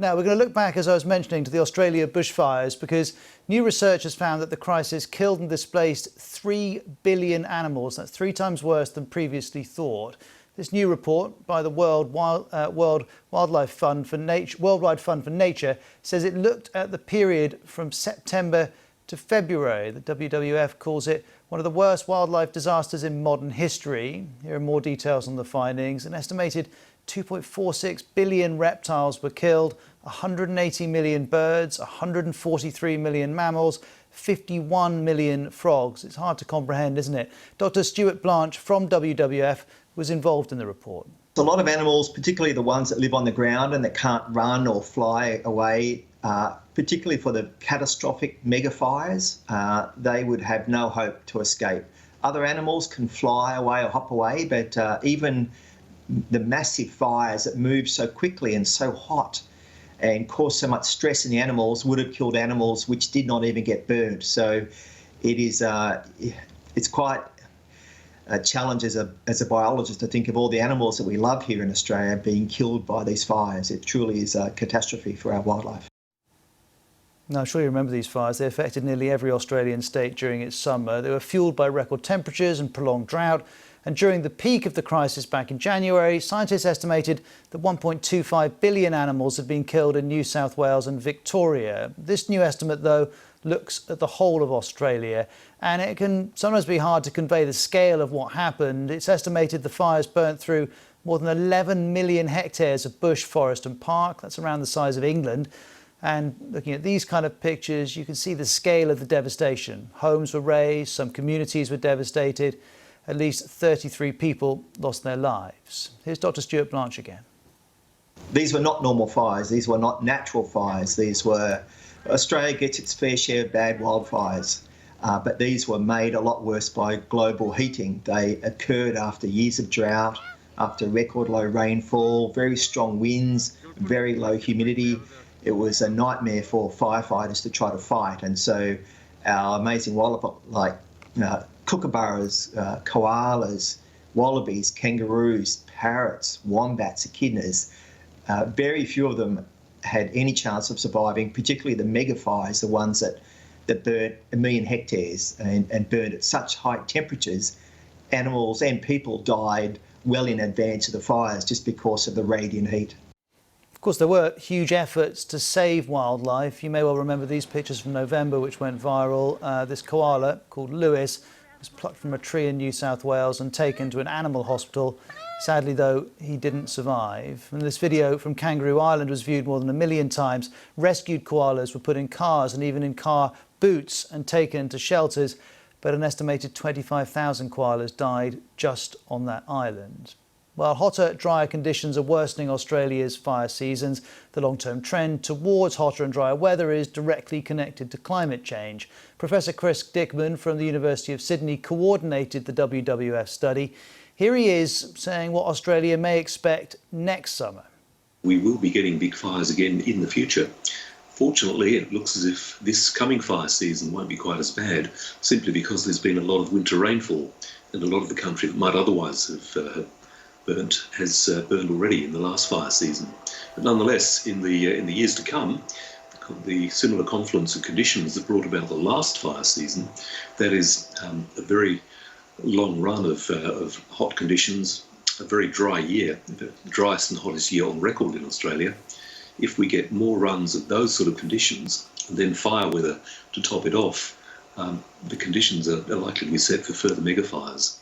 Now, we're going to look back, as I was mentioning, to the Australia bushfires because new research has found that the crisis killed and displaced 3 billion animals. That's 3 times worse than previously thought. This new report by the Worldwide Fund for Nature says it looked at the period from September to February. The WWF calls it one of the worst wildlife disasters in modern history. Here are more details on the findings. An estimated 2.46 billion reptiles were killed, 180 million birds, 143 million mammals, 51 million frogs. It's hard to comprehend, isn't it? Dr. Stuart Blanche from WWF was involved in the report. A lot of animals, particularly the ones that live on the ground and that can't run or fly away, particularly for the catastrophic mega fires, they would have no hope to escape. Other animals can fly away or hop away, but even the massive fires that move so quickly and so hot and cause so much stress in the animals would have killed animals which did not even get burned. So it's quite a challenge as a biologist to think of all the animals that we love here in Australia being killed by these fires. It truly is a catastrophe for our wildlife. Now, I'm sure you remember these fires. They affected nearly every Australian state during its summer. They were fuelled by record temperatures and prolonged drought. And during the peak of the crisis back in January, scientists estimated that 1.25 billion animals had been killed in New South Wales and Victoria. This new estimate, though, looks at the whole of Australia, and it can sometimes be hard to convey the scale of what happened. It's estimated the fires burnt through more than 11 million hectares of bush, forest and park. That's around the size of England. And looking at these kind of pictures, you can see the scale of the devastation. Homes were razed, some communities were devastated. At least 33 people lost their lives. Here's Dr. Stuart Blanche again. These were not normal fires. These were not natural fires. Australia gets its fair share of bad wildfires, but these were made a lot worse by global heating. They occurred after years of drought, after record low rainfall, very strong winds, very low humidity. It was a nightmare for firefighters to try to fight. And so our amazing wildlife, like kookaburras, koalas, wallabies, kangaroos, parrots, wombats, echidnas, very few of them had any chance of surviving, particularly the mega fires, the ones that burnt 1 million hectares and burned at such high temperatures. Animals and people died well in advance of the fires just because of the radiant heat. Of course, there were huge efforts to save wildlife. You may well remember these pictures from November, which went viral. This koala, called Lewis, was plucked from a tree in New South Wales and taken to an animal hospital. Sadly, though, he didn't survive. And this video from Kangaroo Island was viewed more than 1 million times. Rescued koalas were put in cars and even in car boots and taken to shelters. But an estimated 25,000 koalas died just on that island. While hotter, drier conditions are worsening Australia's fire seasons, the long-term trend towards hotter and drier weather is directly connected to climate change. Professor Chris Dickman from the University of Sydney coordinated the WWF study. Here he is saying what Australia may expect next summer. We will be getting big fires again in the future. Fortunately, it looks as if this coming fire season won't be quite as bad, simply because there's been a lot of winter rainfall, and a lot of the country that might otherwise have burnt has burned already in the last fire season. But nonetheless, in the years to come, the similar confluence of conditions that brought about the last fire season, that is a very long run of hot conditions, a very dry year, the driest and hottest year on record in Australia. If we get more runs of those sort of conditions, and then fire weather to top it off, the conditions are likely to be set for further mega fires.